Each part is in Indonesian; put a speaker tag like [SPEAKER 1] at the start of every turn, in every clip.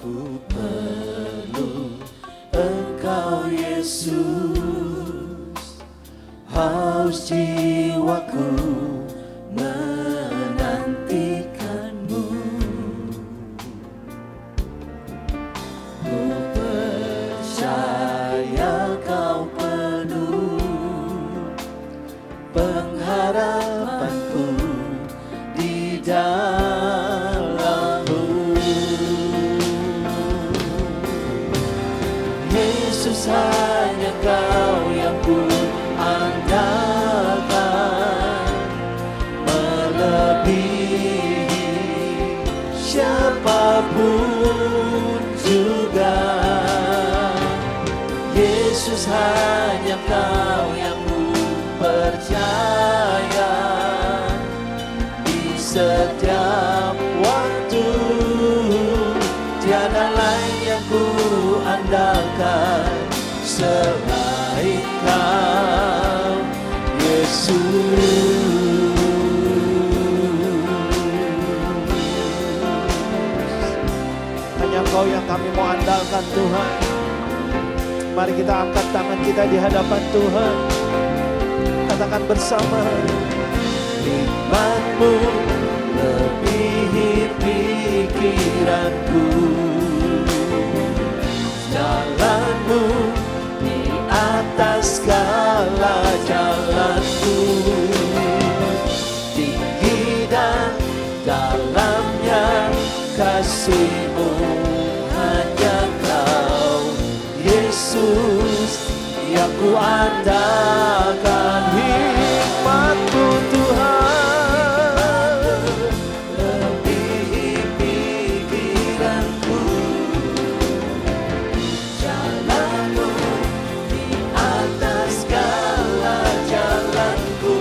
[SPEAKER 1] Ku perlu Engkau Yesus, haus jiwaku menantikanmu. Ku percaya Kau penuh pengharapanku di dalam-Mu. Yesus, hanya Kau yang ku andalkan, melebihi siapapun juga. Yesus, hanya Kau yang ku percaya di setiap waktu. Tiada lain yang ku andalkan selain Kau, Yesus.
[SPEAKER 2] Hanya Kau yang kami mau andalkan, Tuhan. Mari kita angkat tangan kita di hadapan Tuhan. Katakan bersama.
[SPEAKER 1] Firman-Mu lebihi pikiranku, jalan-Mu di atas segala jalanku. Tinggi dan dalamnya kasih-Mu, hanya Kau Yesus yang ku andalkan.
[SPEAKER 2] Hikmat-Mu Tuhan
[SPEAKER 1] lebihi pikiranku, jalan-Mu di atas segala jalanku.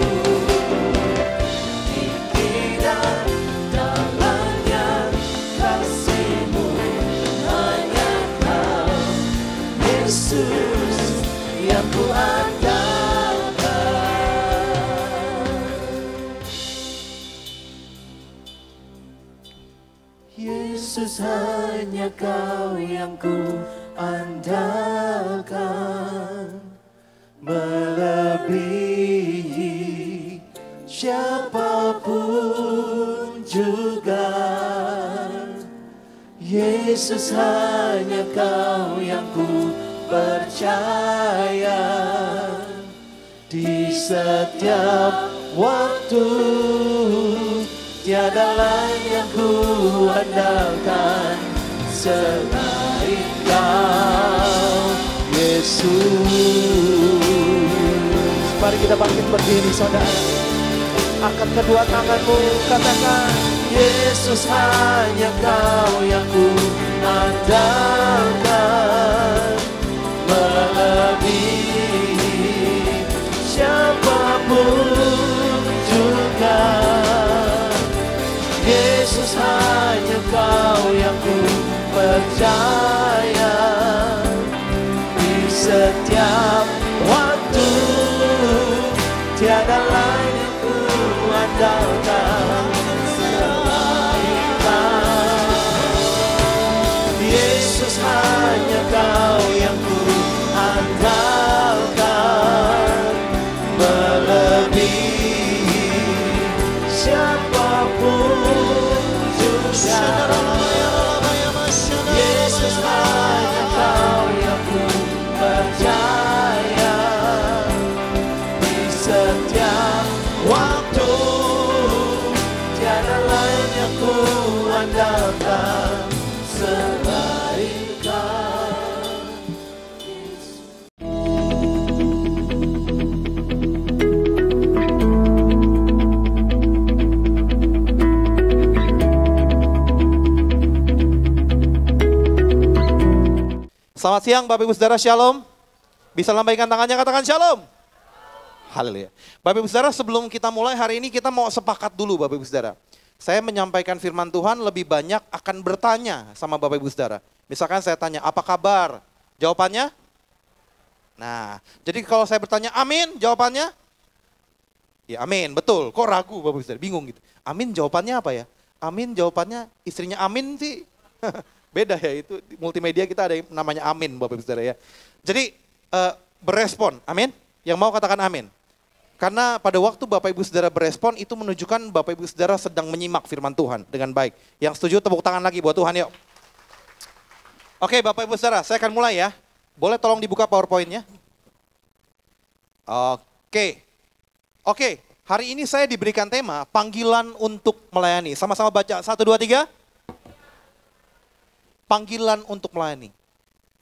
[SPEAKER 1] Tinggi dan dalamnya kasih-Mu, hanya Kau Yesus yang ku andalkan. Yesus, hanya Kau yang ku andalkan, melebihi siapapun juga. Yesus, hanya Kau yang ku percaya di setiap waktu. Tiada lain yang ku andalkan selain Kau, Yesus.
[SPEAKER 2] Mari kita bangkit berdiri, saudara. Angkat kedua tanganmu, katakan,
[SPEAKER 1] Yesus, hanya Kau yang ku andalkan, melebihi siapapun juga. Yesus, hanya Kau yang ku percaya di setiap waktu. Tiada lain yang ku andalkan selain Kau. Yesus, hanya Kau yang ku andalkan, melebihi siapapun juga. Yesus, hanya Kau yang ku percaya di setiap waktu. Tiada lain yang ku andalkan selain Kau.
[SPEAKER 2] selamat siang Bapak Ibu Saudara, Shalom. Bisa lambaikan tangannya, katakan Shalom. Haleluya. Bapak Ibu Saudara, sebelum kita mulai hari ini kita mau sepakat dulu Bapak Ibu Saudara. Saya menyampaikan firman Tuhan lebih banyak akan bertanya sama Bapak Ibu Saudara. Misalkan saya tanya, apa kabar? Jawabannya? Nah, jadi kalau saya bertanya amin, jawabannya? Ya amin, betul. Kok ragu Bapak Ibu Saudara? Bingung gitu. Amin jawabannya apa ya? Amin jawabannya istrinya amin sih. Beda ya, itu di multimedia kita ada yang namanya amin Bapak Ibu Saudara ya. Jadi berespon, amin. Yang mau katakan amin. Karena pada waktu Bapak Ibu Saudara berespon itu menunjukkan Bapak Ibu Saudara sedang menyimak firman Tuhan dengan baik. Yang setuju tepuk tangan lagi buat Tuhan yuk. Oke Bapak Ibu Saudara, saya akan mulai ya. Boleh tolong dibuka PowerPoint-nya? Oke, hari ini saya diberikan tema panggilan untuk melayani. Sama-sama baca, 1, 2, 3. Panggilan untuk melayani.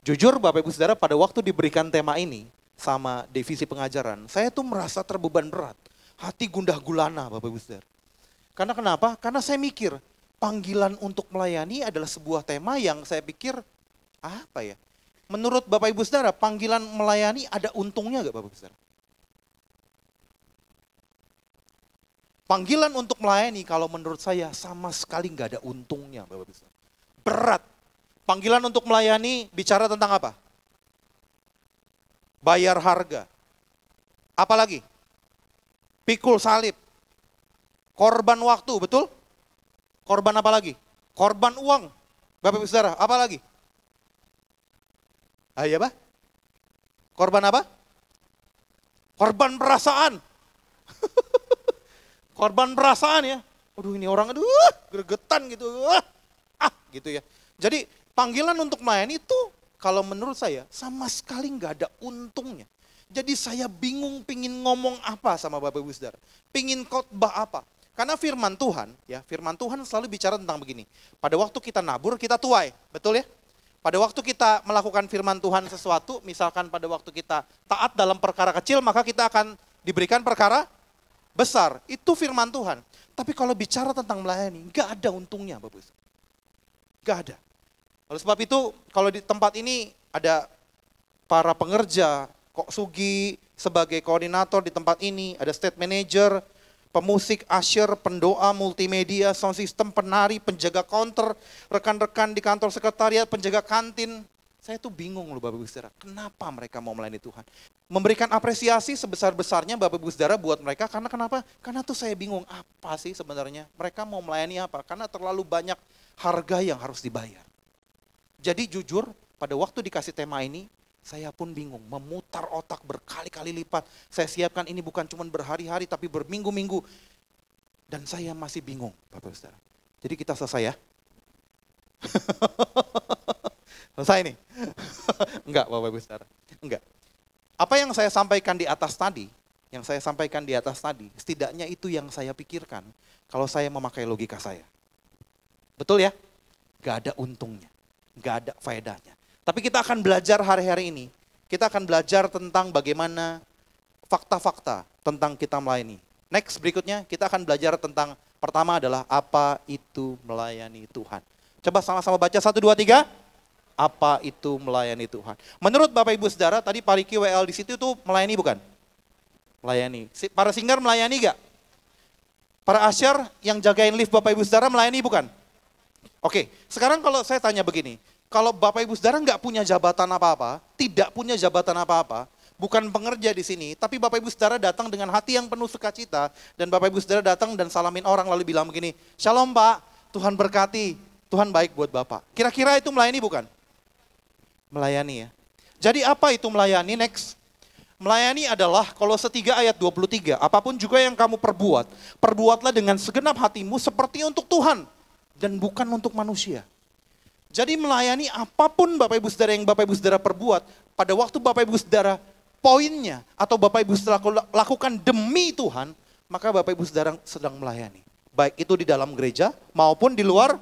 [SPEAKER 2] Jujur Bapak Ibu Saudara, pada waktu diberikan tema ini sama divisi pengajaran, saya tuh merasa terbeban berat. Hati gundah gulana Bapak Ibu Saudara. Karena kenapa? Karena saya mikir, panggilan untuk melayani adalah sebuah tema yang saya pikir, apa ya? Menurut Bapak Ibu Saudara, panggilan melayani ada untungnya gak Bapak Ibu Saudara? Panggilan untuk melayani kalau menurut saya sama sekali gak ada untungnya Bapak Ibu Saudara. Berat. Panggilan untuk melayani bicara tentang apa? Bayar harga. Apalagi? Pikul salib. Korban waktu, betul? Korban apa lagi? Korban uang. Bapak Ibu Saudara, apa lagi? Iya Pak? Korban apa? Korban perasaan. Korban perasaan ya. Aduh ini orang gregetan gitu. Gitu ya. Jadi panggilan untuk melayani itu kalau menurut saya sama sekali nggak ada untungnya. Jadi saya bingung pingin ngomong apa sama Bapak Ibu Saudara. Pingin khotbah apa. Karena firman Tuhan, ya firman Tuhan selalu bicara tentang begini. Pada waktu kita nabur, kita tuai. Betul ya? Pada waktu kita melakukan firman Tuhan sesuatu, misalkan pada waktu kita taat dalam perkara kecil, maka kita akan diberikan perkara besar. Itu firman Tuhan. Tapi kalau bicara tentang melayani, nggak ada untungnya Bapak Ibu. Nggak ada. Oleh sebab itu, kalau di tempat ini ada para pengerja, Kok Sugi sebagai koordinator di tempat ini, ada state manager, pemusik, usher, pendoa, multimedia, sound system, penari, penjaga counter, rekan-rekan di kantor sekretariat, penjaga kantin. Saya tuh bingung loh Bapak Ibu Saudara, kenapa mereka mau melayani Tuhan? Memberikan apresiasi sebesar-besarnya Bapak Ibu Saudara buat mereka, karena kenapa? Karena tuh saya bingung, apa sih sebenarnya? Mereka mau melayani apa? Karena terlalu banyak harga yang harus dibayar. Jadi jujur, pada waktu dikasih tema ini, saya pun bingung, memutar otak berkali-kali lipat. Saya siapkan ini bukan cuma berhari-hari, tapi berminggu-minggu. Dan saya masih bingung, Bapak Ibu Saudara. Jadi kita selesai ya. Selesai nih? Enggak, Bapak Ibu Saudara. Enggak. Apa yang saya sampaikan di atas tadi, setidaknya itu yang saya pikirkan kalau saya memakai logika saya. Betul ya? Gak ada untungnya. Gak ada faedahnya. Tapi kita akan belajar hari-hari ini. Kita akan belajar tentang bagaimana fakta-fakta tentang kita melayani. Next berikutnya kita akan belajar tentang pertama adalah apa itu melayani Tuhan. Coba sama-sama baca 1, 2, 3. Apa itu melayani Tuhan? Menurut Bapak Ibu Saudara, tadi Pak Riki WL di situ tuh melayani bukan? Melayani. Para singer melayani gak? Para usher yang jagain lift Bapak Ibu Saudara melayani bukan? Oke, sekarang kalau saya tanya begini, kalau Bapak Ibu Saudara nggak punya jabatan apa-apa, tidak punya jabatan apa-apa, bukan pengerja di sini, tapi Bapak Ibu Saudara datang dengan hati yang penuh sukacita, dan Bapak Ibu Saudara datang dan salamin orang lalu bilang begini, Shalom Pak, Tuhan berkati, Tuhan baik buat Bapak. Kira-kira itu melayani bukan? Melayani ya. Jadi apa itu melayani? Next. Melayani adalah Kolose 3 ayat 23, apapun juga yang kamu perbuat, perbuatlah dengan segenap hatimu seperti untuk Tuhan. Dan bukan untuk manusia. Jadi melayani apapun Bapak Ibu Saudara yang Bapak Ibu Saudara perbuat, pada waktu Bapak Ibu Saudara poinnya atau Bapak Ibu Saudara lakukan demi Tuhan, maka Bapak Ibu Saudara sedang melayani. Baik itu di dalam gereja maupun di luar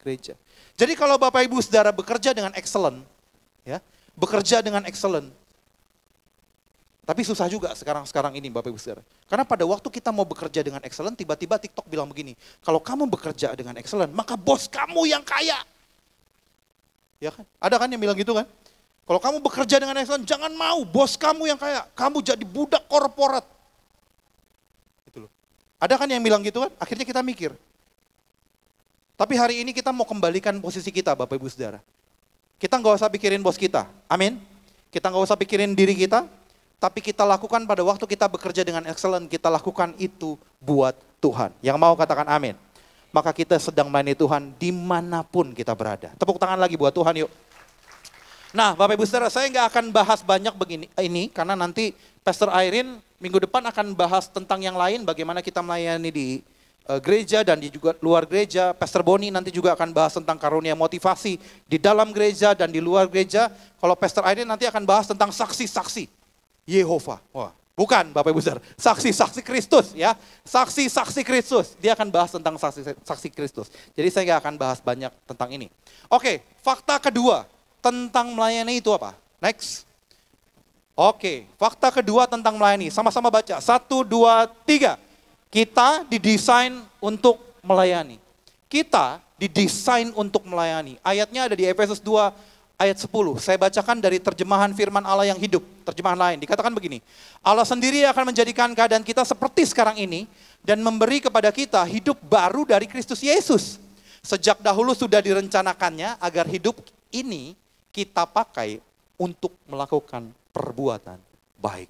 [SPEAKER 2] gereja. Jadi kalau Bapak Ibu Saudara bekerja dengan excellent, ya, bekerja dengan excellent, tapi susah juga sekarang ini Bapak Ibu Saudara. Karena pada waktu kita mau bekerja dengan excellent, tiba-tiba TikTok bilang begini, kalau kamu bekerja dengan excellent, maka bos kamu yang kaya. Ya kan? Ada kan yang bilang gitu kan? Kalau kamu bekerja dengan excellent, jangan mau bos kamu yang kaya. Kamu jadi budak korporat. Gitu loh. Ada kan yang bilang gitu kan? Akhirnya kita mikir. Tapi hari ini kita mau kembalikan posisi kita Bapak Ibu Saudara. Kita nggak usah pikirin bos kita. Amin. Kita nggak usah pikirin diri kita. Tapi kita lakukan pada waktu kita bekerja dengan excellent, kita lakukan itu buat Tuhan. Yang mau katakan amin. maka kita sedang melayani Tuhan dimanapun kita berada. Tepuk tangan lagi buat Tuhan yuk. Nah Bapak Ibu Saudara, saya nggak akan bahas banyak ini karena nanti Pastor Irene minggu depan akan bahas tentang yang lain, bagaimana kita melayani di gereja dan di juga luar gereja. Pastor Boni nanti juga akan bahas tentang karunia motivasi di dalam gereja dan di luar gereja. Kalau Pastor Irene nanti akan bahas tentang saksi-saksi Yehova. Wah, bukan Bapak Ibu Saudara, saksi-saksi Kristus ya. Saksi-saksi Kristus, dia akan bahas tentang saksi Kristus. Jadi saya nggak akan bahas banyak tentang ini. Oke, fakta kedua tentang melayani itu apa? Next. Oke, fakta kedua tentang melayani. Sama-sama baca. 1, 2, 3. Kita didesain untuk melayani. Kita didesain untuk melayani. Ayatnya ada di Efesus 2 ayat 10. Saya bacakan dari terjemahan firman Allah yang hidup. Terjemahan lain. Dikatakan begini. Allah sendiri akan menjadikan keadaan kita seperti sekarang ini dan memberi kepada kita hidup baru dari Kristus Yesus. Sejak dahulu sudah direncanakannya agar hidup ini kita pakai untuk melakukan perbuatan baik.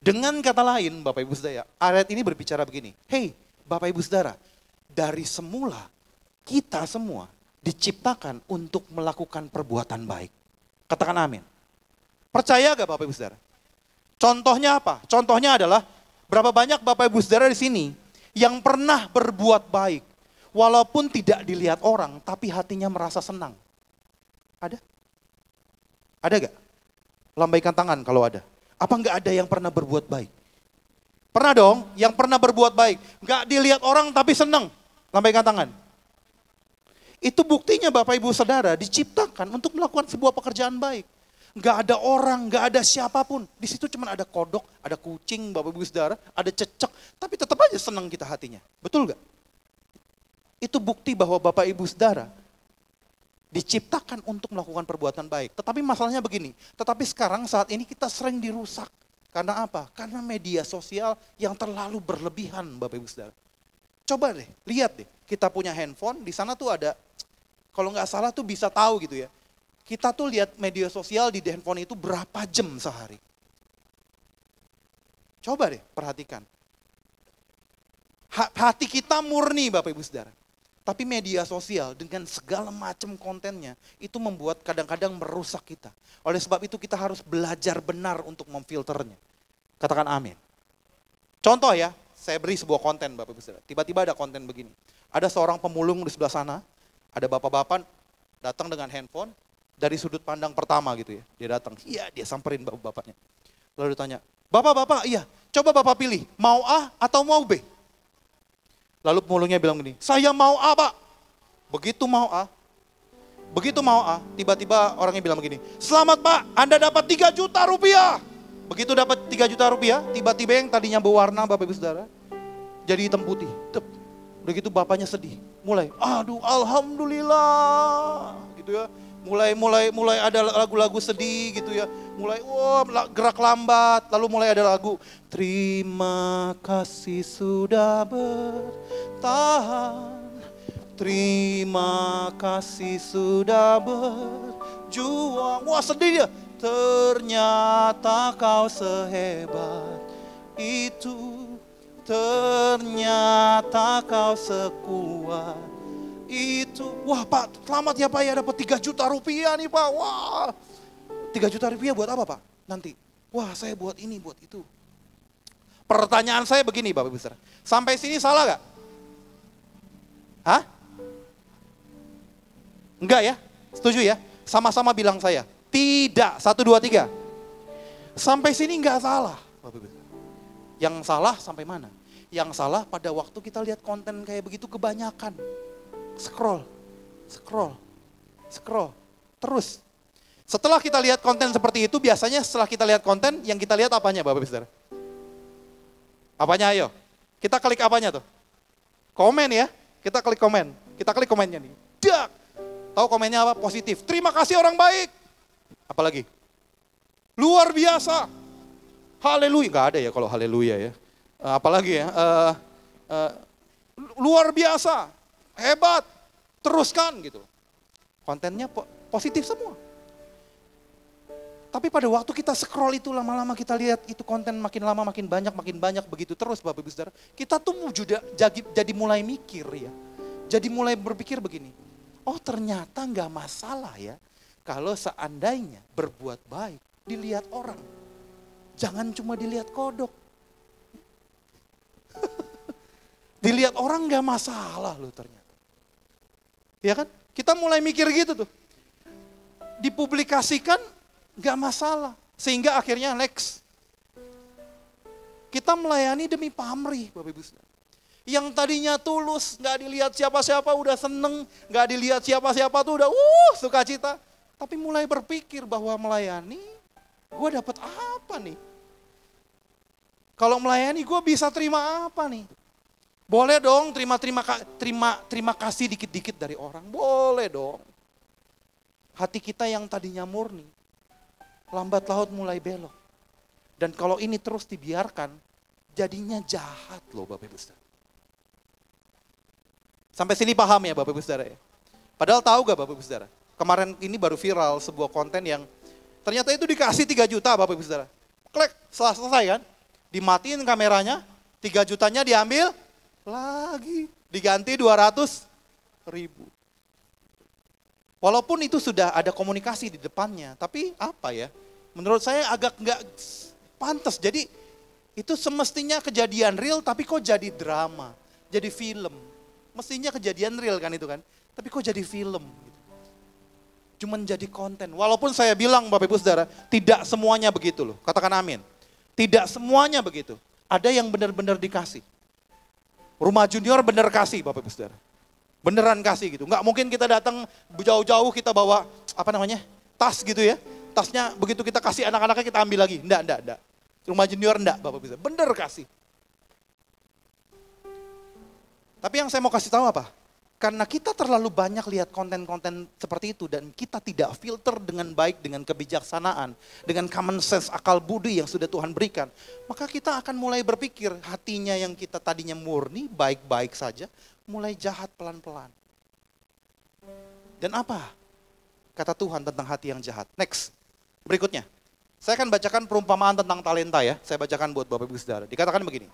[SPEAKER 2] Dengan kata lain, Bapak Ibu Saudara, ayat ini berbicara begini. Hei, Bapak Ibu Saudara, dari semula kita semua diciptakan untuk melakukan perbuatan baik. Katakan amin. Percaya gak Bapak Ibu Saudara? Contohnya apa? Contohnya adalah berapa banyak Bapak Ibu Saudara di sini yang pernah berbuat baik, walaupun tidak dilihat orang, tapi hatinya merasa senang. Ada? Ada gak? Lambaikan tangan kalau ada. Apa enggak ada yang pernah berbuat baik? Pernah dong, yang pernah berbuat baik. Enggak dilihat orang tapi senang. Lambaikan tangan. Itu buktinya Bapak Ibu Saudara diciptakan untuk melakukan sebuah pekerjaan baik. Enggak ada orang, enggak ada siapapun. Di situ cuma ada kodok, ada kucing Bapak Ibu Saudara, ada cecek. Tapi tetap aja senang kita hatinya. Betul enggak? Itu bukti bahwa Bapak Ibu Saudara diciptakan untuk melakukan perbuatan baik. Tetapi masalahnya begini, tetapi sekarang saat ini kita sering dirusak. Karena apa? Karena media sosial yang terlalu berlebihan Bapak Ibu Saudara. Coba deh, lihat deh, kita punya handphone, di sana tuh ada, kalau nggak salah tuh bisa tahu gitu ya. Kita tuh lihat media sosial di handphone itu berapa jam sehari. Coba deh, perhatikan. Hati kita murni Bapak Ibu Saudara. Tapi media sosial dengan segala macam kontennya itu membuat kadang-kadang merusak kita. Oleh sebab itu kita harus belajar benar untuk memfilternya. Katakan amin. Contoh ya, saya beri sebuah konten Bapak Ibu Saudara. Tiba-tiba ada konten begini. Ada seorang pemulung di sebelah sana, ada bapak-bapak datang dengan handphone dari sudut pandang pertama gitu ya. Dia datang, iya dia samperin bapak-bapaknya. Lalu ditanya, bapak-bapak iya, coba bapak pilih, mau A atau mau B? Lalu pemulungnya bilang gini, saya mau A Pak. Begitu mau A, tiba-tiba orangnya bilang begini, selamat Pak, Anda dapat 3 juta rupiah. Begitu dapat 3 juta rupiah, tiba-tiba yang tadinya berwarna Bapak Ibu Saudara, jadi hitam putih. Begitu bapaknya sedih, mulai, aduh alhamdulillah, gitu ya. Mulai ada lagu-lagu sedih gitu ya. Mulai gerak lambat, lalu mulai ada lagu terima kasih sudah bertahan. Terima kasih sudah berjuang. Wah sedih dia. Ternyata kau sehebat itu. Ternyata kau sekuat itu. Wah Pak, selamat ya Pak ya, dapat 3 juta rupiah nih Pak. Wah, 3 juta rupiah buat apa Pak? Nanti, wah saya buat ini, buat itu. Pertanyaan saya begini Bapak Ibu Saudara, sampai sini salah gak? Hah? Enggak ya? Setuju ya? Sama-sama bilang saya, tidak. 1, 2, 3. Sampai sini enggak salah Bapak Ibu. Yang salah sampai mana? Yang salah pada waktu kita lihat konten kayak begitu kebanyakan. Scroll. Terus. Setelah kita lihat konten seperti itu, biasanya setelah kita lihat konten, yang kita lihat apanya Bapak Ibu Saudara? Apanya ayo? Kita klik apanya tuh? Komen ya. Kita klik komen. Kita klik komennya nih. Dak. Tahu komennya apa? Positif. Terima kasih orang baik. Apalagi? Luar biasa. Haleluya. Gak ada ya kalau haleluya ya. Apalagi ya? Luar biasa. Hebat, teruskan gitu. Kontennya positif semua. Tapi pada waktu kita scroll itu lama-lama kita lihat itu konten makin lama makin banyak begitu terus Bapak Ibu Saudara. Kita tuh jadi mulai mikir ya. Jadi mulai berpikir begini. Oh ternyata nggak masalah ya. Kalau seandainya berbuat baik dilihat orang. Jangan cuma dilihat kodok. Dilihat orang nggak masalah loh ternyata. Ya kan? Kita mulai mikir gitu tuh. Dipublikasikan nggak masalah. Sehingga akhirnya next. Kita melayani demi pamrih Bapak Ibu Saudara. Yang tadinya tulus, nggak dilihat siapa-siapa udah seneng. Nggak dilihat siapa-siapa tuh udah sukacita. Tapi mulai berpikir bahwa melayani, gue dapat apa nih? Kalau melayani gue bisa terima apa nih? Boleh dong terima kasih dikit-dikit dari orang. Boleh dong. Hati kita yang tadinya murni, lambat laut mulai belok. Dan kalau ini terus dibiarkan, jadinya jahat loh Bapak Ibu Saudara. Sampai sini paham ya Bapak Ibu Saudara ya? Padahal tahu gak Bapak Ibu Saudara? Kemarin ini baru viral sebuah konten yang ternyata itu dikasih 3 juta Bapak Ibu Saudara. Klik, selesai kan? Dimatiin kameranya, 3 jutanya diambil lagi. Diganti 200.000. Walaupun itu sudah ada komunikasi di depannya, tapi apa ya? Menurut saya agak nggak pantas. Jadi itu semestinya kejadian real, tapi kok jadi drama, jadi film. Mestinya kejadian real kan itu kan, tapi kok jadi film. Cuman jadi konten. Walaupun saya bilang Bapak Ibu Saudara, tidak semuanya begitu loh. Katakan amin. Tidak semuanya begitu. Ada yang benar-benar dikasih. Rumah Junior benar kasih Bapak Ibu Saudara. Beneran kasih gitu. Nggak mungkin kita datang jauh-jauh kita bawa tas gitu ya. Tasnya begitu kita kasih anak-anaknya kita ambil lagi. Enggak. Rumah Junior enggak Bapak bisa. Bener kasih. Tapi yang saya mau kasih tahu apa? Karena kita terlalu banyak lihat konten-konten seperti itu dan kita tidak filter dengan baik, dengan kebijaksanaan, dengan common sense, akal budi yang sudah Tuhan berikan. Maka kita akan mulai berpikir hatinya yang kita tadinya murni, baik-baik saja, mulai jahat pelan-pelan. Dan apa kata Tuhan tentang hati yang jahat? Next, berikutnya. Saya akan bacakan perumpamaan tentang talenta ya. Saya bacakan buat Bapak Ibu Saudara. Dikatakan begini.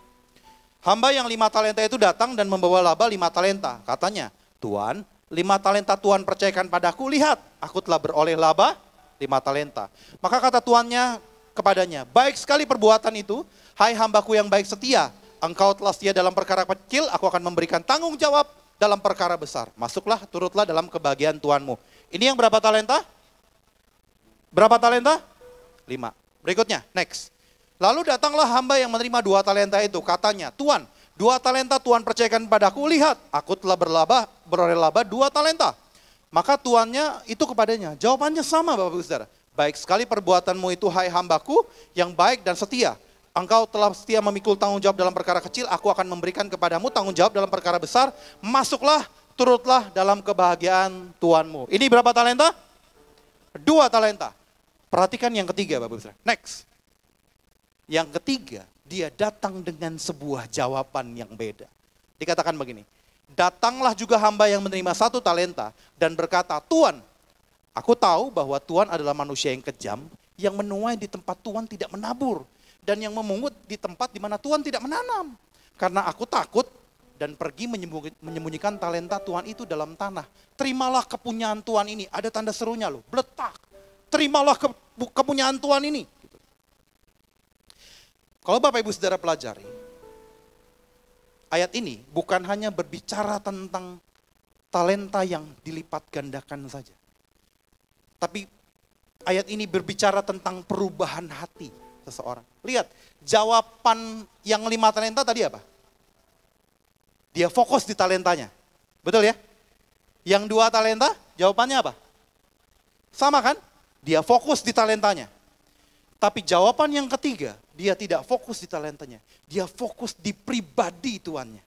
[SPEAKER 2] Hamba yang 5 talenta itu datang dan membawa laba 5 talenta. Katanya, Tuan, 5 talenta Tuhan percayakan padaku. Lihat, aku telah beroleh laba 5 talenta. Maka kata tuannya kepadanya, baik sekali perbuatan itu. Hai hambaku yang baik setia. Engkau telah setia dalam perkara kecil, aku akan memberikan tanggung jawab dalam perkara besar. Masuklah, turutlah dalam kebahagiaan Tuanmu. Ini yang berapa talenta? Berapa talenta? 5. Berikutnya, next. Lalu datanglah hamba yang menerima 2 talenta itu. Katanya, Tuan, 2 talenta Tuhan percayakan padaku. Lihat, aku telah beroleh laba 2 talenta. Maka tuannya itu kepadanya. Jawabannya sama Bapak Ibu Saudara. Baik sekali perbuatanmu itu hai hambaku yang baik dan setia. Engkau telah setia memikul tanggung jawab dalam perkara kecil, aku akan memberikan kepadamu tanggung jawab dalam perkara besar. Masuklah, turutlah dalam kebahagiaan Tuanmu. Ini berapa talenta? 2 talenta. Perhatikan yang ketiga Bapak Ibu Saudara. Next. Yang ketiga, dia datang dengan sebuah jawaban yang beda. Dikatakan begini, datanglah juga hamba yang menerima 1 talenta dan berkata, Tuan, aku tahu bahwa Tuan adalah manusia yang kejam, yang menuai di tempat Tuan tidak menabur, dan yang memungut di tempat di mana Tuan tidak menanam. Karena aku takut dan pergi menyembunyikan talenta Tuan itu dalam tanah. Terimalah kepunyaan Tuan ini, ada tanda serunya loh, beletak. Terimalah kepunyaan Tuan ini. Kalau Bapak Ibu Saudara pelajari, ayat ini bukan hanya berbicara tentang talenta yang dilipat gandakan saja. Tapi ayat ini berbicara tentang perubahan hati seseorang. Lihat, jawaban yang 5 talenta tadi apa? Dia fokus di talentanya. Betul ya? Yang 2 talenta, jawabannya apa? Sama kan? Dia fokus di talentanya. Tapi jawaban yang ketiga, dia tidak fokus di talentanya. Dia fokus di pribadi tuannya.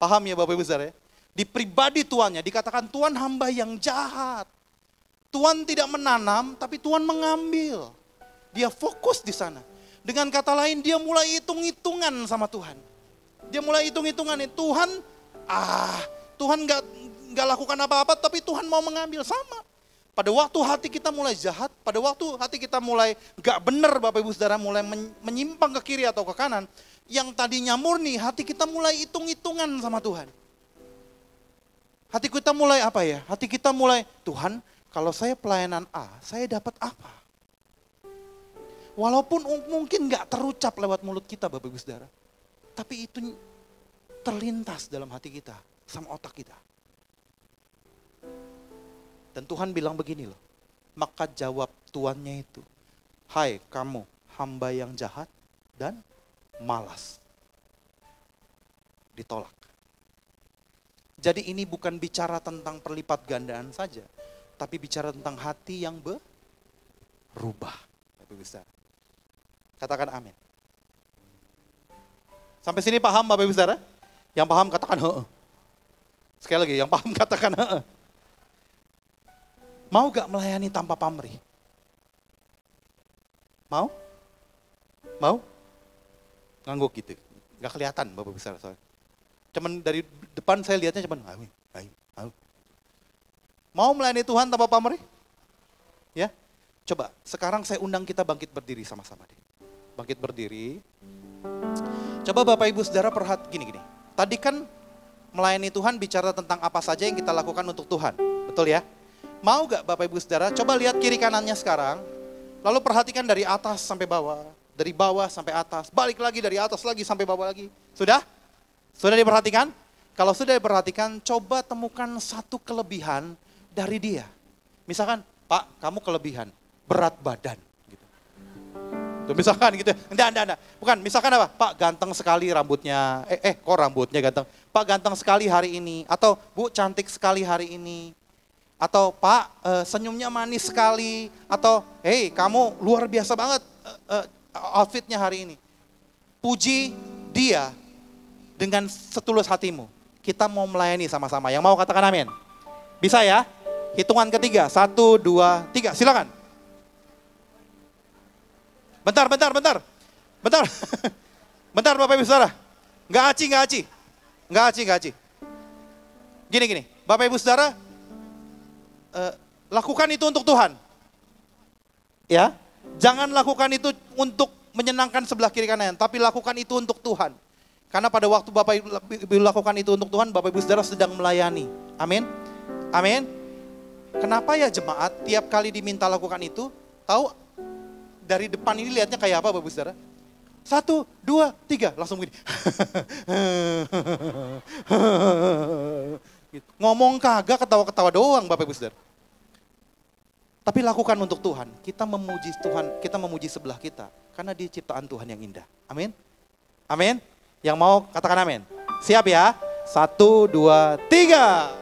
[SPEAKER 2] Paham ya Bapak Ibu Saudara ya? Di pribadi tuannya, dikatakan Tuhan hamba yang jahat. Tuhan tidak menanam, tapi Tuhan mengambil. Dia fokus di sana. Dengan kata lain, dia mulai hitung-hitungan sama Tuhan. Dia mulai hitung-hitungan, Tuhan nggak lakukan apa-apa, tapi Tuhan mau mengambil sama. Pada waktu hati kita mulai jahat, pada waktu hati kita mulai gak benar Bapak Ibu Saudara, mulai menyimpang ke kiri atau ke kanan, yang tadinya murni, hati kita mulai hitung-hitungan sama Tuhan. Hati kita mulai apa ya? Hati kita mulai, Tuhan kalau saya pelayanan A, saya dapat apa? Walaupun mungkin gak terucap lewat mulut kita Bapak Ibu Saudara, tapi itu terlintas dalam hati kita, sama otak kita. Dan Tuhan bilang begini loh, maka jawab tuannya itu, hai kamu hamba yang jahat dan malas. Ditolak. Jadi ini bukan bicara tentang perlipat gandaan saja, tapi bicara tentang hati yang berubah. Bapak Ibu Saudara. Katakan amin. Sampai sini paham Bapak Ibu Saudara? Yang paham katakan heeh. Sekali lagi, yang paham katakan heeh. Mau gak melayani tanpa pamrih? Mau? Mau? Ngangguk gitu. Gak kelihatan Bapak besar soalnya. Cuman dari depan saya lihatnya cuman ayo. Mau melayani Tuhan tanpa pamrih? Ya? Coba sekarang saya undang kita bangkit berdiri sama-sama deh. Bangkit berdiri. Coba Bapak Ibu Saudara gini. Tadi kan melayani Tuhan bicara tentang apa saja yang kita lakukan untuk Tuhan. Betul ya? Mau gak Bapak Ibu Saudara, coba lihat kiri kanannya sekarang, lalu perhatikan dari atas sampai bawah, dari bawah sampai atas, balik lagi dari atas lagi sampai bawah lagi. Sudah? Sudah diperhatikan? Kalau sudah diperhatikan, coba temukan satu kelebihan dari dia. Misalkan, Pak, kamu kelebihan, berat badan. Gitu. Tuh, misalkan gitu, enggak. Bukan, misalkan apa? Pak, ganteng sekali rambutnya, kok rambutnya ganteng? Pak, ganteng sekali hari ini, atau Bu, cantik sekali hari ini. Atau Pak senyumnya manis sekali, atau hey kamu luar biasa banget outfitnya hari ini. Puji dia dengan setulus hatimu. Kita mau melayani sama-sama, yang mau katakan amin. Bisa ya? Hitungan ketiga, 1, 2, 3, silakan. Bentar. Bentar Bapak Ibu Saudara. Nggak aci. Gini, Bapak Ibu Saudara, lakukan itu untuk Tuhan. Ya, jangan lakukan itu untuk menyenangkan sebelah kiri kanan, tapi lakukan itu untuk Tuhan. Karena pada waktu Bapak Ibu lakukan itu untuk Tuhan, Bapak Ibu Saudara sedang melayani. Amin. Amin. Kenapa ya jemaat tiap kali diminta lakukan itu, tahu dari depan ini lihatnya kayak apa Bapak Ibu Saudara? 1, 2, 3, langsung begini. Gitu. Ngomong kagak, ketawa-ketawa doang Bapak Ibu Saudara. Tapi lakukan untuk Tuhan. Kita memuji Tuhan, kita memuji sebelah kita. Karena dia ciptaan Tuhan yang indah. Amin. Amin. Yang mau katakan amin. Siap ya? 1, 2, 3.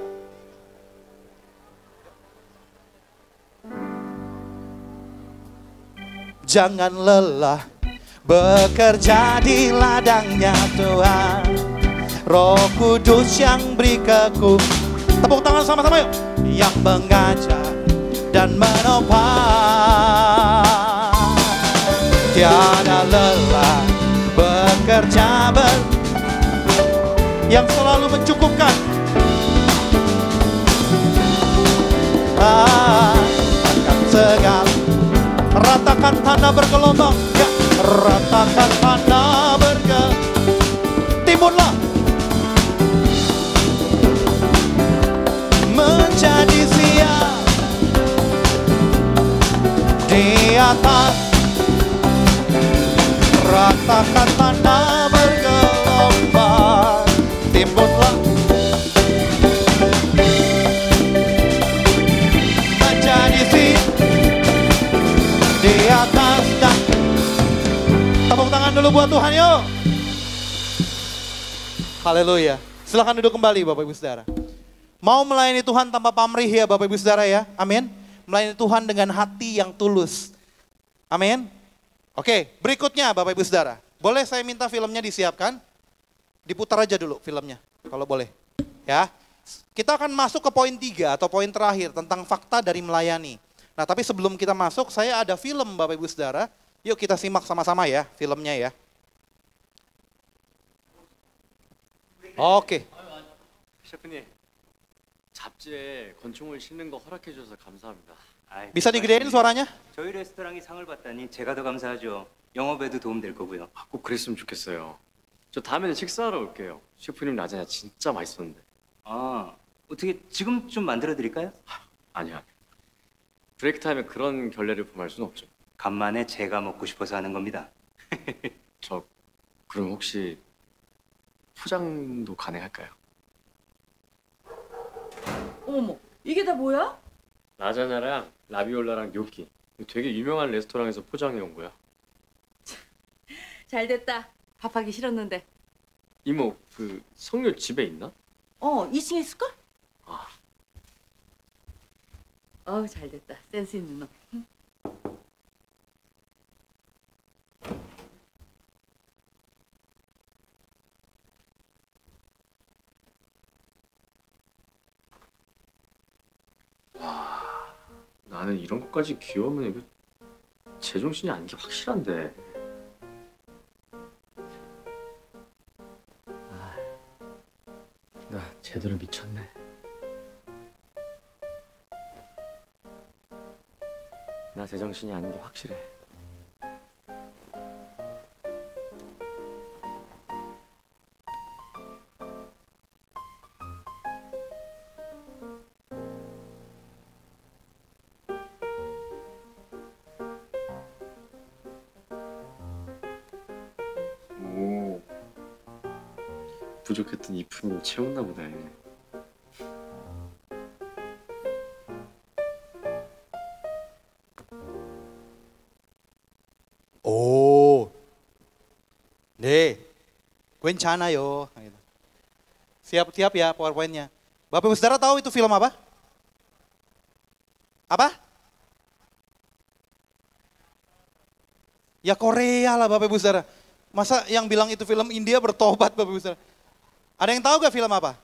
[SPEAKER 2] Jangan lelah bekerja di ladangnya Tuhan. Roh Kudus yang beri tepuk tangan sama-sama yuk. Yang mengajar dan menopang. Tiada lelah bekerja yang selalu mencukupkan. Akan segala ratakan tanah bergelombang. Ya, ratakan tanah bergelombang. Timbunlah menjadi siap di atas. Ratakan tanah bergelombang. Timbunlah menjadi siap di atas. Dan tepuk tangan dulu buat Tuhan yuk. Haleluya. Silahkan duduk kembali Bapak Ibu Saudara. Mau melayani Tuhan tanpa pamrih ya Bapak Ibu Saudara ya. Amin. Melayani Tuhan dengan hati yang tulus. Amin. Oke, berikutnya Bapak Ibu Saudara. Boleh saya minta filmnya disiapkan? Diputar aja dulu filmnya, kalau boleh. Ya. Kita akan masuk ke poin 3 atau poin terakhir tentang fakta dari melayani. Nah, tapi sebelum kita masuk, saya ada film Bapak Ibu Saudara. Yuk kita simak sama-sama ya filmnya ya. Oke.
[SPEAKER 3] 잡지에 건축물 싣는 거 허락해 주셔서 감사합니다.
[SPEAKER 4] 아이,
[SPEAKER 2] Bisa digedein suaranya?
[SPEAKER 4] 저희 레스토랑이 상을 받다니 제가 더 감사하죠. 영업에도 도움 될 거고요.
[SPEAKER 3] 꼭 그랬으면 좋겠어요. 저 다음에는 식사하러 올게요. 셰프님 라자냐 진짜 맛있었는데.
[SPEAKER 4] 아, 어떻게 지금 좀 만들어 드릴까요?
[SPEAKER 3] 아니야. 브레이크 타임에 그런 결례를 범할 수는 없죠.
[SPEAKER 4] 간만에 제가 먹고 싶어서 하는 겁니다.
[SPEAKER 3] 저 그럼 혹시 포장도 가능할까요?
[SPEAKER 5] 어머, 이게 다 뭐야?
[SPEAKER 3] 라자냐랑 라비올라랑 gnocchi. 되게 유명한 레스토랑에서 포장해 온 거야.
[SPEAKER 5] 잘 됐다. 밥하기 싫었는데.
[SPEAKER 3] 이모, 그 성률 집에 있나?
[SPEAKER 5] 2층에 있을걸?
[SPEAKER 3] 아.
[SPEAKER 5] 잘 됐다. 센스 있는 놈.
[SPEAKER 3] 나는 이런 것까지 귀여우면 이거 제정신이 아닌 게 확실한데. 나 제대로 미쳤네. 나 제정신이 아닌 게 확실해. 오, 부족했던 이 품을 채웠나 보네.
[SPEAKER 2] Oh. 네. 괜찮아요. Siap-siap ya PowerPoint-nya. Bapak Ibu Saudara tahu itu film apa? Apa? Ya Korea lah Bapak Ibu Saudara. Masa yang bilang itu film India bertobat Bapak Ibu Saudara? Ada yang tahu gak film apa?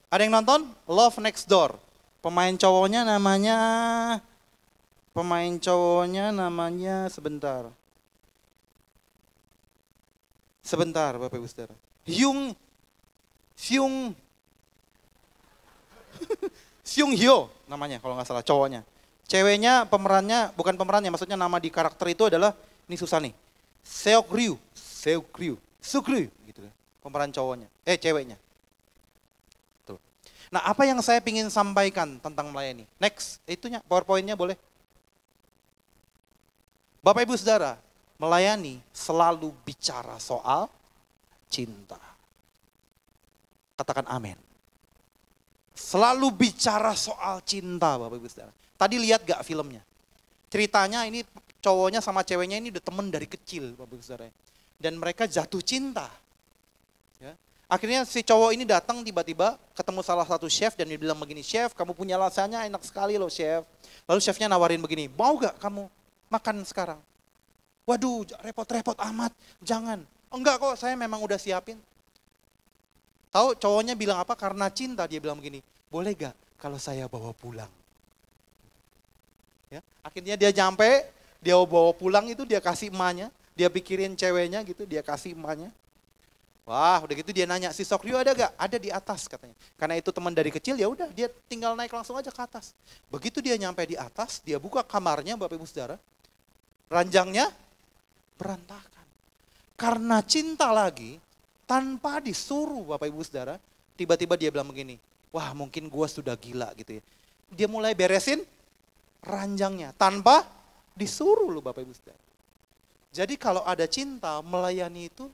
[SPEAKER 2] Ada yang nonton? Love Next Door. Pemain cowoknya namanya sebentar Bapak Ibu Saudara. Seung Hyo namanya kalau nggak salah cowoknya. Ceweknya bukan pemerannya, maksudnya nama di karakter itu adalah, ini susah nih. Seok Ryu gitu. Pemeran cowoknya, ceweknya. Tuh. Nah apa yang saya ingin sampaikan tentang melayani? Next, itunya PowerPoint-nya boleh. Bapak Ibu Saudara, melayani selalu bicara soal cinta. Katakan amin. Selalu bicara soal cinta Bapak Ibu Saudara. Tadi lihat gak filmnya? Ceritanya ini cowoknya sama ceweknya ini udah temen dari kecil Bapak Ibu Saudara. Dan mereka jatuh cinta. Ya. Akhirnya si cowok ini datang tiba-tiba ketemu salah satu chef dan dia bilang begini, "Chef, kamu punya lasanya enak sekali loh chef." Lalu chefnya nawarin begini, "Mau gak kamu makan sekarang?" Waduh, repot-repot amat, jangan. Enggak kok, saya memang udah siapin. Tahu cowoknya bilang apa? Karena cinta dia bilang begini, "Boleh gak kalau saya bawa pulang?" Ya, akhirnya dia nyampe, dia bawa pulang itu dia kasih emaknya, dia pikirin ceweknya gitu, dia kasih emaknya. Wah, udah gitu dia nanya, "Si Sokrio ada gak?" "Ada di atas," katanya. Karena itu teman dari kecil, ya udah dia tinggal naik langsung aja ke atas. Begitu dia nyampe di atas, dia buka kamarnya Bapak Ibu Saudara, ranjangnya berantakan. Karena cinta lagi, tanpa disuruh Bapak Ibu Saudara, tiba-tiba dia bilang begini, "Wah mungkin gua sudah gila," gitu ya. Dia mulai beresin ranjangnya, tanpa disuruh loh Bapak Ibu Saudara. Jadi kalau ada cinta, melayani itu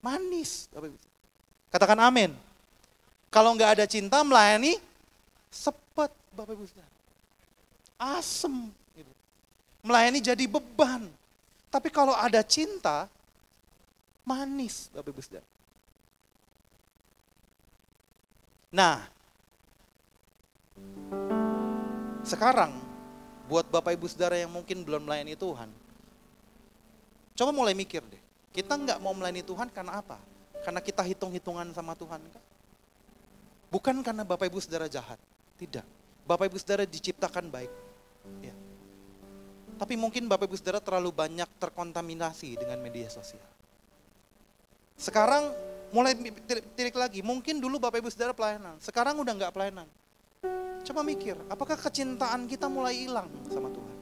[SPEAKER 2] manis Bapak Ibu Saudara. Katakan amin. Kalau nggak ada cinta, melayani sepet Bapak Ibu Saudara. Asem. Gitu. Melayani jadi beban. Tapi kalau ada cinta, manis Bapak Ibu Saudara. Nah, sekarang buat Bapak Ibu Saudara yang mungkin belum melayani Tuhan, coba mulai mikir deh. Kita nggak mau melayani Tuhan karena apa? Karena kita hitung-hitungan sama Tuhan kan? Bukan karena Bapak Ibu Saudara jahat, tidak. Bapak Ibu Saudara diciptakan baik. Ya. Tapi mungkin Bapak Ibu Saudara terlalu banyak terkontaminasi dengan media sosial. Sekarang mulai tirik lagi, mungkin dulu Bapak Ibu Saudara pelayanan, sekarang udah nggak pelayanan. Coba mikir, apakah kecintaan kita mulai hilang sama Tuhan?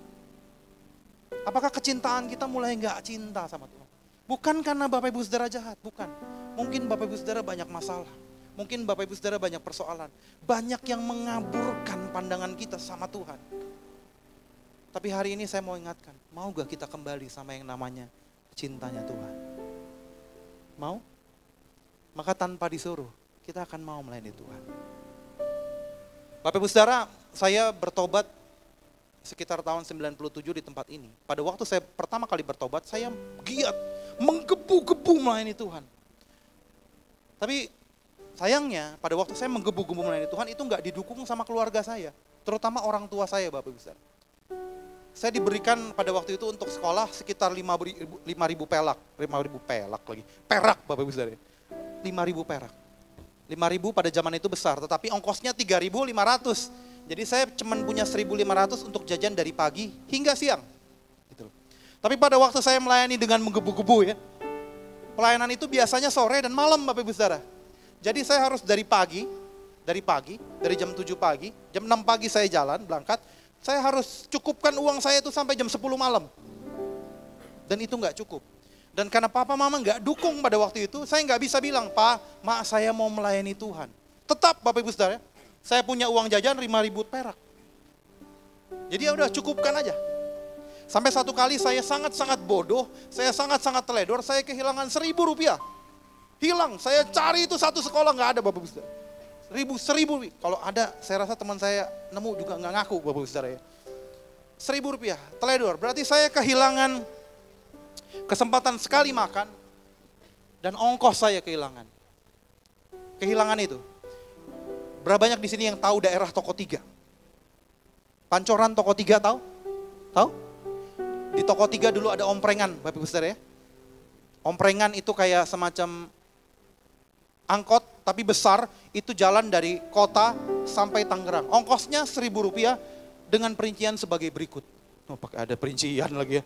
[SPEAKER 2] Apakah kecintaan kita mulai nggak cinta sama Tuhan? Bukan karena Bapak Ibu Saudara jahat, bukan. Mungkin Bapak Ibu Saudara banyak masalah. Mungkin Bapak Ibu Saudara banyak persoalan. Banyak yang mengaburkan pandangan kita sama Tuhan. Tapi hari ini saya mau ingatkan, mau gak kita kembali sama yang namanya cintanya Tuhan? Mau? Maka tanpa disuruh, kita akan mau melayani Tuhan. Bapak Ibu Saudara, saya bertobat sekitar tahun 97 di tempat ini. Pada waktu saya pertama kali bertobat, saya giat, menggebu-gebu melayani Tuhan. Tapi sayangnya pada waktu saya menggebu-gebu melayani Tuhan itu nggak didukung sama keluarga saya. Terutama orang tua saya, Bapak Ibu Saudara. Saya diberikan pada waktu itu untuk sekolah sekitar 5.000 pelak. 5.000 pelak lagi. Perak Bapak Ibu Saudara. 5.000 perak. 5.000 pada zaman itu besar, tetapi ongkosnya 3.500. Jadi saya cuma punya 1.500 untuk jajan dari pagi hingga siang. Gitu. Tapi pada waktu saya melayani dengan menggebu-gebu ya, pelayanan itu biasanya sore dan malam Bapak Ibu Saudara. Jadi saya harus dari jam 7 pagi, jam 6 pagi saya jalan, berangkat, saya harus cukupkan uang saya itu sampai jam 10 malam. Dan itu nggak cukup. Dan karena papa mama nggak dukung pada waktu itu, saya nggak bisa bilang, Pak, mak saya mau melayani Tuhan. Tetap Bapak Ibu Saudara, saya punya uang jajan 5.000 perak. Jadi ya udah cukupkan aja. Sampai satu kali saya sangat-sangat bodoh, saya sangat-sangat teledor, saya kehilangan 1.000 rupiah. Hilang, saya cari itu satu sekolah nggak ada Bapak Ibu Saudara. 1.000. Kalau ada, saya rasa teman saya nemu juga nggak ngaku Bapak Ibu Saudara ya. 1.000 rupiah, teledor. Berarti saya kehilangan kesempatan sekali makan dan ongkos saya kehilangan. Kehilangan itu. Berapa banyak di sini yang tahu daerah Toko 3? Pancoran Toko 3 tahu? Tahu? Di Toko 3 dulu ada omprengan, Bapak Ibu Saudara ya. Omprengan itu kayak semacam angkot tapi besar, itu jalan dari kota sampai Tangerang. Ongkosnya 1.000 rupiah dengan perincian sebagai berikut. Oh, pakai ada perincian lagi ya.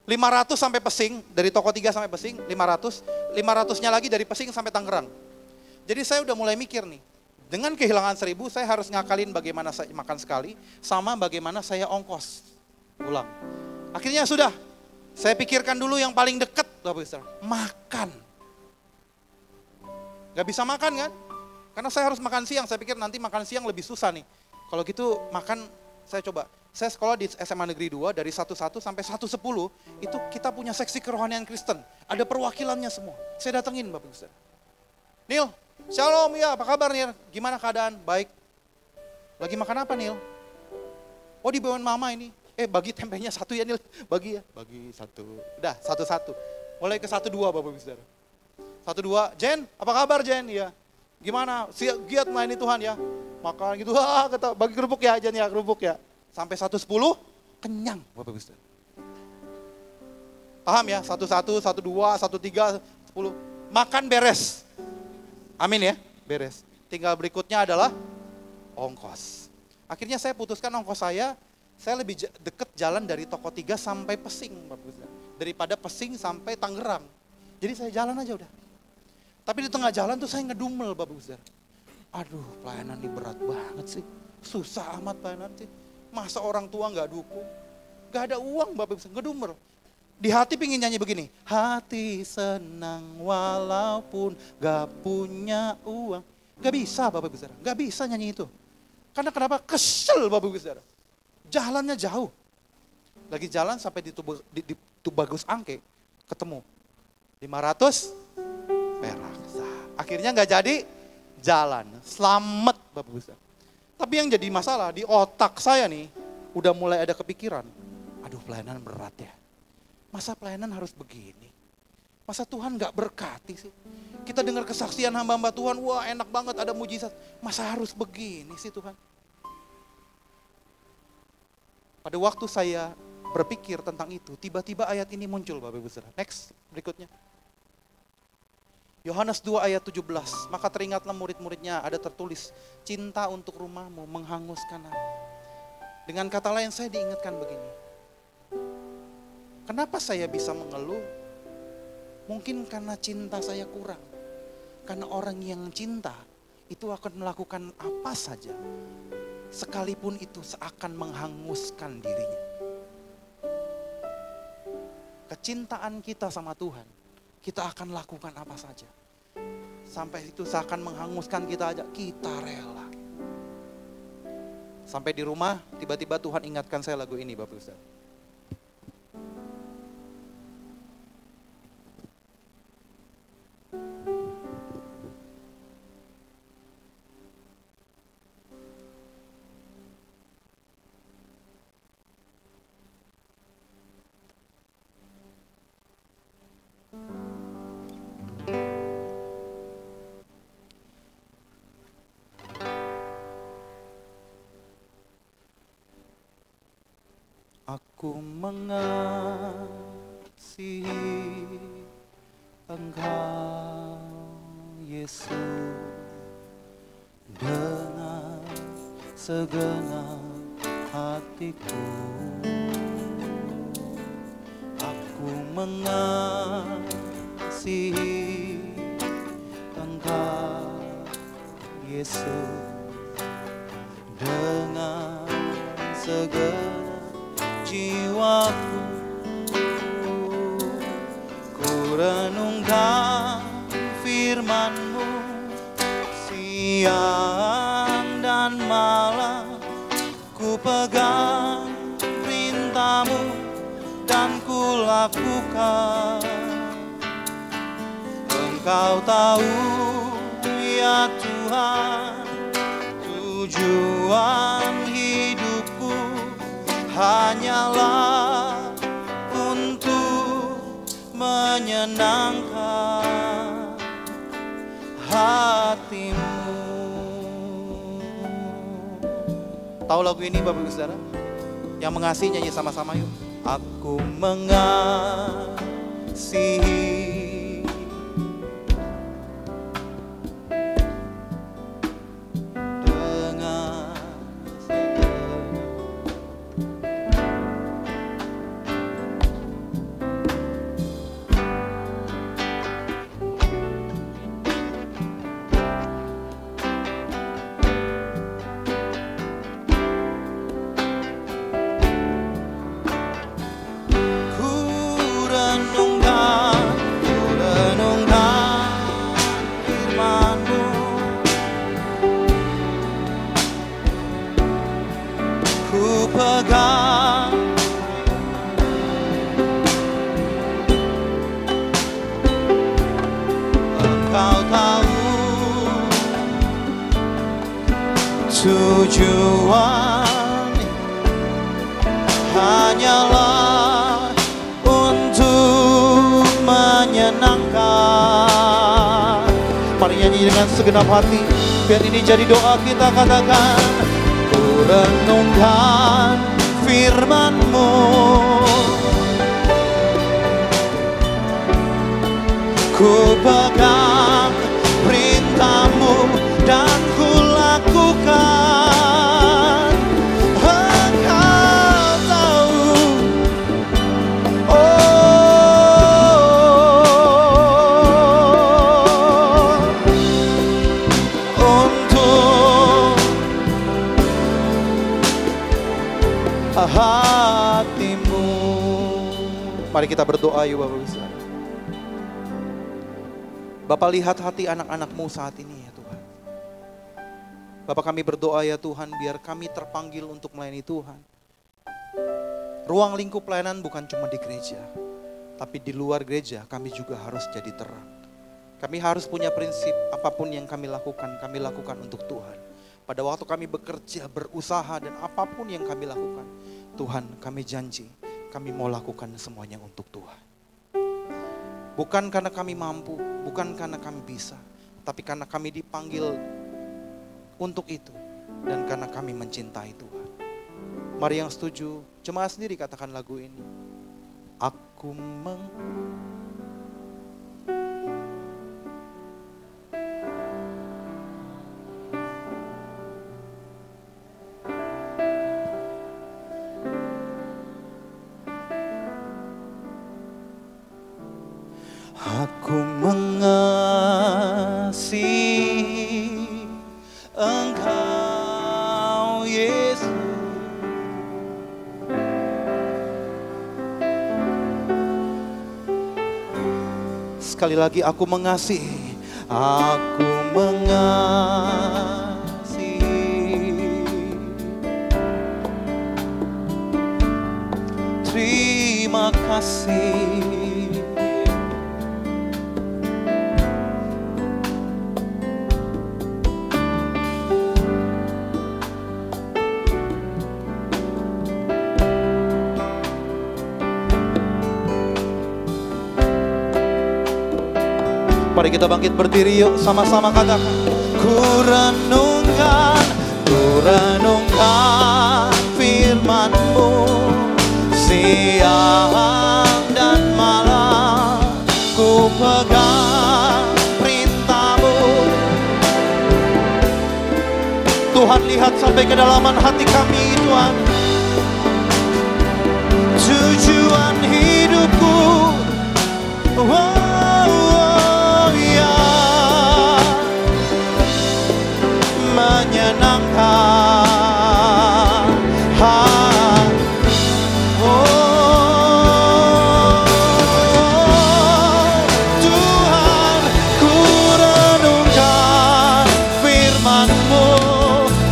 [SPEAKER 2] 500 sampai Pesing, dari Toko 3 sampai Pesing, 500. 500-nya lagi dari Pesing sampai Tangerang. Jadi saya udah mulai mikir nih, dengan kehilangan 1.000 saya harus ngakalin bagaimana saya makan sekali, sama bagaimana saya ongkos pulang. Akhirnya sudah, saya pikirkan dulu yang paling dekat, makan. Gak bisa makan kan? Karena saya harus makan siang, saya pikir nanti makan siang lebih susah nih. Kalau gitu makan, saya coba. Saya sekolah di SMA Negeri 2 dari 11 sampai 110, itu kita punya seksi kerohanian Kristen. Ada perwakilannya semua. Saya datengin Bapak Ibu. Nil, shalom ya, apa kabar Nil? Gimana keadaan? Baik. Lagi makan apa Nil? Oh dibawain mama ini. Bagi tempenya satu ya Nil. Bagi ya. Bagi satu. Udah, satu-satu. Mulai ke 1-2 Bapak Ibu. 1-2, Jen, apa kabar Jen? Ya. Gimana? Giat melayani Tuhan ya. Makan gitu, kata bagi kerupuk ya Jen ya, kerupuk ya. Sampai 110, kenyang Bapak Ibu. Paham ya? 1-1, 1-2, 1-3, 10. Makan beres. Amin ya, beres. Tinggal berikutnya adalah ongkos. Akhirnya saya putuskan ongkos saya lebih deket jalan dari Toko 3 sampai Pesing Bapak Ibu. Daripada Pesing sampai Tangerang. Jadi saya jalan aja udah. Tapi di tengah jalan tuh saya ngedumel Bapak Ibu. Aduh pelayanan ini berat banget sih. Susah amat pelayanan sih. Masa orang tua gak dukung? Gak ada uang Bapak Ibu, ngedumel. Di hati pingin nyanyi begini. Hati senang walaupun gak punya uang. Gak bisa Bapak Ibu, gak bisa nyanyi itu. Karena kenapa? Kesel Bapak Ibu. Jalannya jauh. Lagi jalan sampai di Tubagus Angke, ketemu 500 perak. Akhirnya gak jadi jalan. Selamat Bapak Ibu. Tapi yang jadi masalah di otak saya nih, udah mulai ada kepikiran, aduh pelayanan berat ya. Masa pelayanan harus begini? Masa Tuhan gak berkati sih? Kita dengar kesaksian hamba-hamba Tuhan, wah enak banget ada mujizat. Masa harus begini sih Tuhan? Pada waktu saya berpikir tentang itu, tiba-tiba ayat ini muncul Bapak Ibu Saudara. Next, berikutnya. Yohanes 2 ayat 17, maka teringatlah murid-muridnya, ada tertulis, cinta untuk rumahmu menghanguskan aku. Dengan kata lain saya diingatkan begini, kenapa saya bisa mengeluh? Mungkin karena cinta saya kurang. Karena orang yang cinta itu akan melakukan apa saja, sekalipun itu seakan menghanguskan dirinya. Kecintaan kita sama Tuhan, kita akan lakukan apa saja. Sampai itu seakan menghanguskan kita aja, kita rela. Sampai di rumah, tiba-tiba Tuhan ingatkan saya lagu ini, Bapak Ustaz. Aku mengasihi Engkau, Yesus, dengan segenap hatiku. Aku mengasihi Engkau, Yesus, dengan segenap jiwaku. Ku renungkan firman-Mu siang dan malam, ku pegang perintah-Mu dan ku lakukan. Engkau tahu ya Tuhan, tujuan hidupku hanyalah untuk menyenangkan hati-Mu. Tahu lagu ini Bapak Ibu Saudara? Yang mengasihi nyanyi sama-sama yuk. Aku mengasihi dengan pegang Engkau tahu tujuan hanyalah untuk menyenangkan. Mari nyanyi dengan segenap hati, biar ini jadi doa kita. Katakan, ku renungkan firman-Mu, ku pegang perintah-Mu dan ku lakukan. Engkau tahu, untuk hati-Mu. Mari kita berdoa yuk Bapak Ibu. Bapak lihat hati anak-anak-Mu saat ini ya Tuhan. Bapak kami berdoa ya Tuhan, biar kami terpanggil untuk melayani Tuhan. Ruang lingkup pelayanan bukan cuma di gereja, tapi di luar gereja kami juga harus jadi terang. Kami harus punya prinsip, apapun yang kami lakukan untuk Tuhan. Pada waktu kami bekerja, berusaha, dan apapun yang kami lakukan, Tuhan kami janji, kami mau lakukan semuanya untuk Tuhan. Bukan karena kami mampu, bukan karena kami bisa, tapi karena kami dipanggil untuk itu, dan karena kami mencintai Tuhan. Mari yang setuju, jemaat sendiri katakan lagu ini. Aku Aku mengasihi sekali lagi, aku mengasihi. Aku mengasihi. Terima kasih. Mari kita bangkit berdiri yuk, sama-sama katakan. Ku renungkan firman-Mu siang dan malam. Ku pegang perintah-Mu. Tuhan, lihat sampai kedalaman hati kami Tuhan. Tujuan hidupku, menyenangkan Tuhan, ku renungkan firman-Mu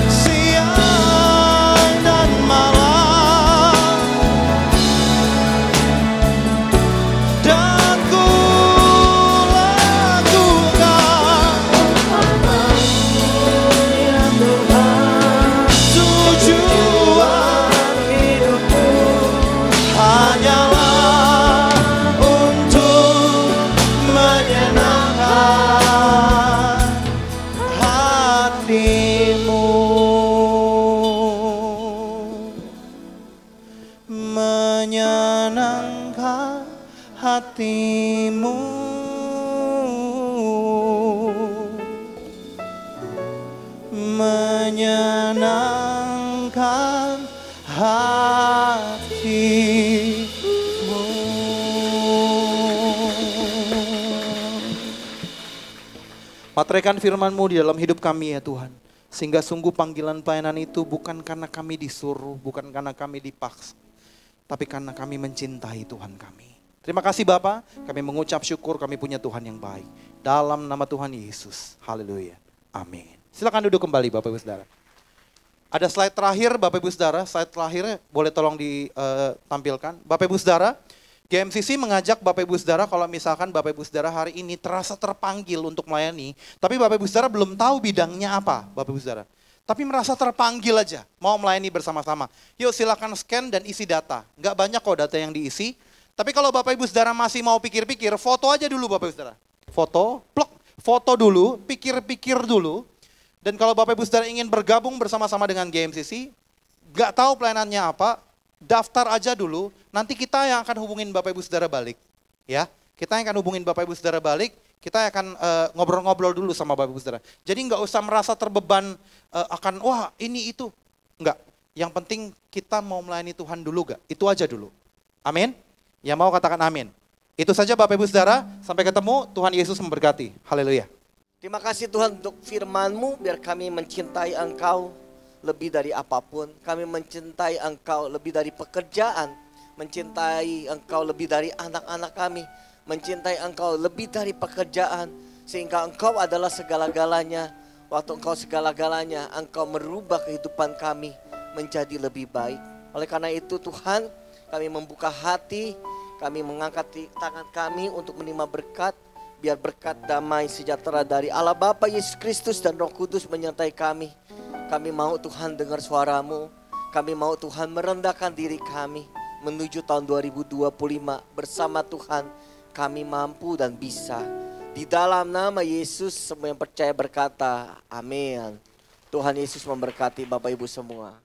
[SPEAKER 2] siang dan malam, dan ku lakukan tujuan hidupku hanyalah untuk menyenangkan hati-Mu, menyenangkan hati-Mu, menyenangkan hati-Mu. Materaikan firman-Mu di dalam hidup kami ya Tuhan. Sehingga sungguh panggilan pelayanan itu bukan karena kami disuruh, bukan karena kami dipaksa, tapi karena kami mencintai Tuhan kami. Terima kasih Bapa, kami mengucap syukur kami punya Tuhan yang baik. Dalam nama Tuhan Yesus, haleluya, amin. Silakan duduk kembali Bapak Ibu Saudara. Ada slide terakhir Bapak Ibu Saudara, slide terakhirnya boleh tolong ditampilkan. Bapak Ibu Saudara, GMCC mengajak Bapak Ibu Saudara kalau misalkan Bapak Ibu Saudara hari ini terasa terpanggil untuk melayani, tapi Bapak Ibu Saudara belum tahu bidangnya apa Bapak Ibu Saudara. Tapi merasa terpanggil aja, mau melayani bersama-sama. Yuk silakan scan dan isi data. Nggak banyak kok data yang diisi. Tapi kalau Bapak Ibu Saudara masih mau pikir-pikir, foto aja dulu Bapak Ibu Saudara. Foto, plok, foto dulu, pikir-pikir dulu. Dan kalau Bapak Ibu Saudara ingin bergabung bersama-sama dengan GMCC, nggak tahu pelayanannya apa, daftar aja dulu, nanti kita yang akan hubungin Bapak Ibu Saudara balik. Ya, kita yang akan hubungin Bapak Ibu Saudara balik, kita akan ngobrol-ngobrol dulu sama Bapak Ibu Saudara. Jadi nggak usah merasa terbeban akan, wah ini itu. Enggak, yang penting kita mau melayani Tuhan dulu gak? Itu aja dulu. Amin? Yang mau katakan amin. Itu saja Bapak Ibu Saudara, sampai ketemu, Tuhan Yesus memberkati. Haleluya.
[SPEAKER 1] Terima kasih Tuhan untuk firman-Mu, biar kami mencintai Engkau lebih dari apapun. Kami mencintai Engkau lebih dari pekerjaan, mencintai Engkau lebih dari anak-anak kami, mencintai Engkau lebih dari pekerjaan, sehingga Engkau adalah segala-galanya. Waktu Engkau segala-galanya, Engkau merubah kehidupan kami menjadi lebih baik. Oleh karena itu Tuhan, kami membuka hati, kami mengangkat tangan kami untuk menerima berkat. Biar berkat damai sejahtera dari Allah Bapa, Yesus Kristus dan Roh Kudus menyertai kami. Kami mau Tuhan dengar suara-Mu. Kami mau Tuhan merendahkan diri kami menuju tahun 2025 bersama Tuhan. Kami mampu dan bisa. Di dalam nama Yesus semua yang percaya berkata amin. Tuhan Yesus memberkati Bapak Ibu semua.